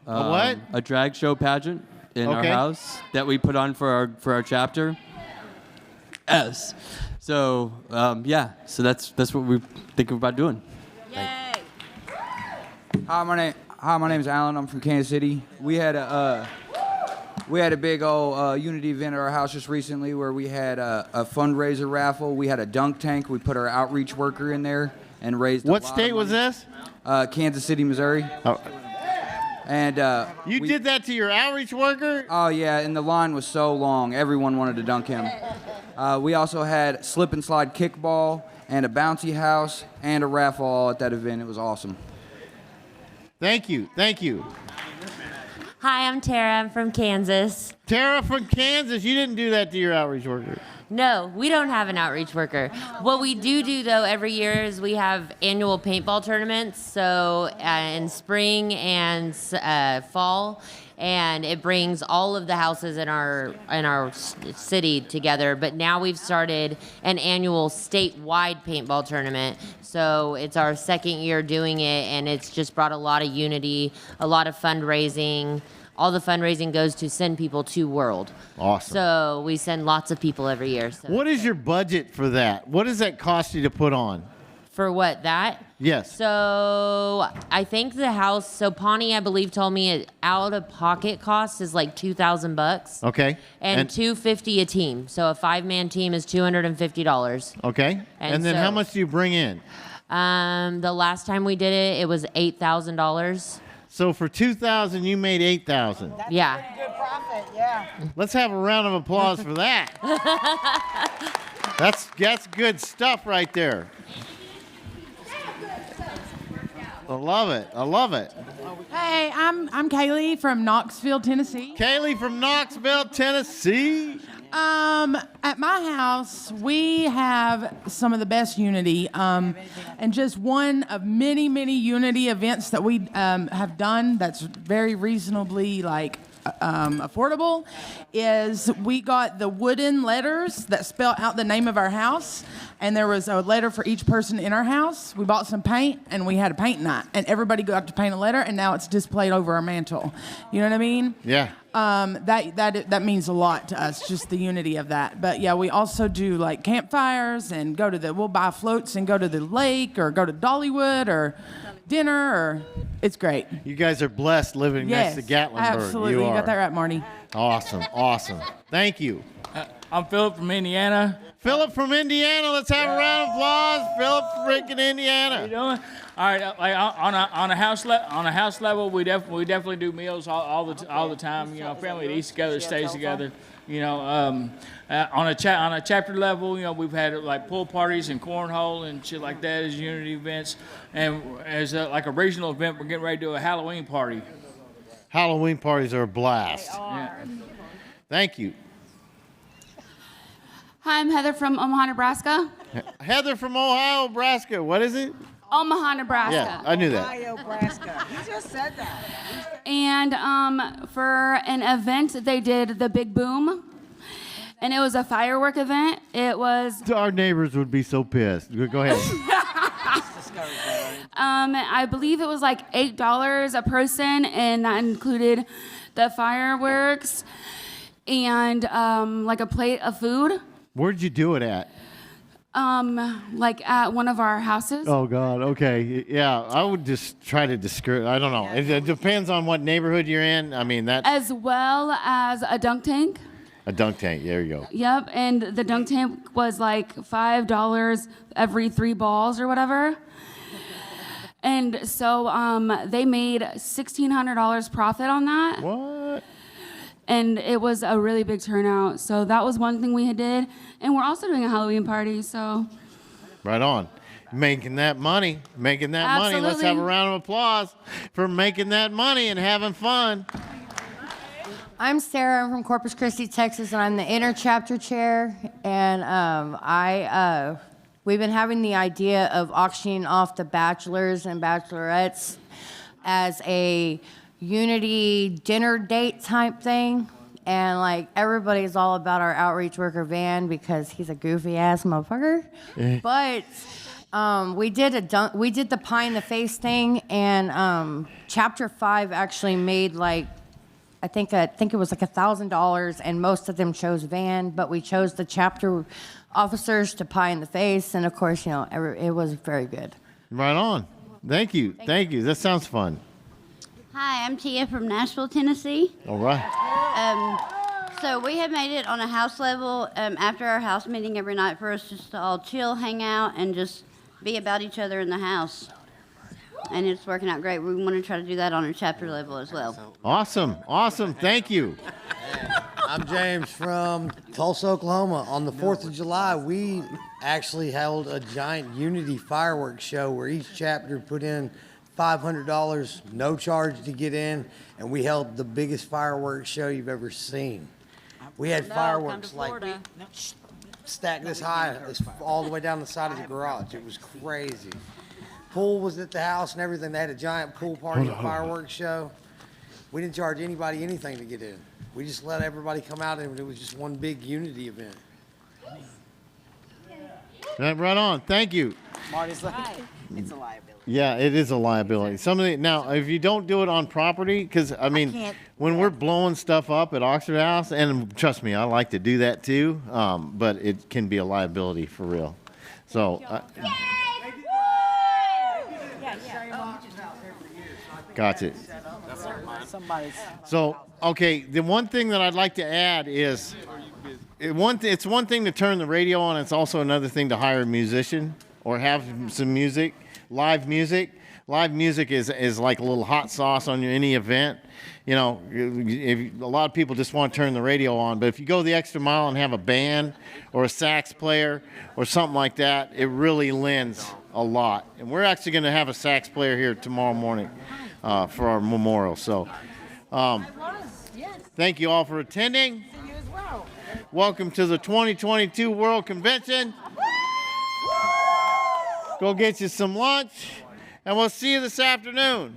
A what? A drag show pageant in our Okay. house that we put on for our chapter. Yes. So so that's what we're thinking about doing. Yay! Hi, my name's Alan. I'm from Kansas City. We had a big old unity event at our house just recently where we had a fundraiser raffle. We had a dunk tank. We put our outreach worker in there and raised. What a lot state of was money. this? Kansas City, Missouri. Oh. And You did that to your outreach worker? Oh yeah, and the line was so long. Everyone wanted to dunk him. We also had slip and slide kickball and a bouncy house and a raffle all at that event. It was awesome. Thank you. Thank you. Hi, I'm Tara. I'm from Kansas. Tara from Kansas, you didn't do that to your outreach worker. No, we don't have an outreach worker. What we do though every year is we have annual paintball tournaments. So in spring and fall, and it brings all of the houses in our city together. But now we've started an annual statewide paintball tournament. So it's our second year doing it, and it's just brought a lot of unity, a lot of fundraising. All the fundraising goes to send people to World. Awesome. So we send lots of people every year. So. What is your budget for that? What does that cost you to put on? For what, that? Yes. So I think the house, so Pawnee, I believe, told me it out of pocket cost is like $2,000. Okay. And $250 a team. So a 5-man team is $250. Okay. And then so- how much do you bring in? The last time we did it, it was $8,000. So for $2,000, you made $8,000. Yeah. Good profit, yeah. Let's have a round of applause for that. That's good stuff right there. I love it. I love it. Hey, I'm Kaylee from Knoxville, Tennessee. Kaylee from Knoxville, Tennessee. At my house, we have some of the best unity, and just one of many, many unity events that we have done that's very reasonably affordable is we got the wooden letters that spell out the name of our house, and there was a letter for each person in our house. We bought some paint, and we had a paint night, and everybody got to paint a letter, and now it's displayed over our mantle. You know what I mean? Yeah. That means a lot to us, just the unity of that. But yeah, we also do like campfires and we'll buy floats and go to the lake or go to Dollywood or dinner, or it's great. You guys are blessed living next to Gatlinburg. Absolutely. You got that right, Marty. Awesome. Thank you. I'm Philip from Indiana. Philip from Indiana. Let's have a round of applause. Philip from freaking Indiana. How you doing? All right, like on a house level, we definitely do meals all the time. You know, family eats together, stays together. You know, on a chapter level, you know, we've had like pool parties and cornhole and shit like that as unity events. And as like a regional event, we're getting ready to do a Halloween party. Halloween parties are a blast. Yeah. Thank you. Hi, I'm Heather from Omaha, Nebraska. Heather from Ohio, Nebraska. What is it? Omaha, Nebraska. Yeah, I knew that. Ohio, Nebraska. You just said that. And for an event, they did the Big Boom. And it was a firework event. It was... Our neighbors would be so pissed. Go ahead. I believe it was like $8 a person, and that included the fireworks and like a plate of food. Where'd you do it at? Like at one of our houses. Oh, God. Okay. Yeah, I would just try to discourage. I don't know. It depends on what neighborhood you're in. I mean, that. As well as a dunk tank. A dunk tank. There you go. Yep. And the dunk tank was like $5 every 3 balls or whatever. And so they made $1,600 profit on that. What? And it was a really big turnout. So that was one thing we did. And we're also doing a Halloween party, so. Right on. Making that money. Let's have a round of applause for making that money and having fun. I'm Sarah. I'm from Corpus Christi, Texas, and I'm the inter-chapter chair. And we've been having the idea of auctioning off the bachelors and bachelorettes as a unity dinner date type thing. And like everybody's all about our outreach worker Van because he's a goofy ass motherfucker. But we did the pie in the face thing, and chapter 5 actually made like I think it was like $1,000, and most of them chose Van, but we chose the chapter officers to pie in the face, and of course, you know, it was very good. Right on. Thank you. Thank you. That sounds fun. Hi, I'm Tia from Nashville, Tennessee. All right. So we have made it on a house level after our house meeting every night for us just to all chill, hang out, and just be about each other in the house. And it's working out great. We want to try to do that on a chapter level as well. Awesome. Thank you. I'm James from Tulsa, Oklahoma. On the 4th of July, we actually held a giant unity fireworks show where each chapter put in $500, no charge to get in, and we held the biggest fireworks show you've ever seen. We had fireworks like stacked this high, all the way down the side of the garage. It was crazy. Pool was at the house and everything. They had a giant pool party and fireworks show. We didn't charge anybody anything to get in. We just let everybody come out, and it was just one big unity event. Right on. Thank you. Marty's like, it's a liability. Yeah, it is a liability. Now, if you don't do it on property, because I mean, when we're blowing stuff up at Oxford House, and trust me, I like to do that too, but it can be a liability for real. So. Gotcha. So, okay, the one thing that I'd like to add is, it's one thing to turn the radio on, it's also another thing to hire a musician or have some music, live music. Live music is like a little hot sauce on any event. You know, a lot of people just want to turn the radio on, but if you go the extra mile and have a band or a sax player or something like that, it really lends a lot. And we're actually going to have a sax player here tomorrow morning for our memorial. So thank you all for attending. Welcome to the 2022 World Convention. Go get you some lunch, and we'll see you this afternoon.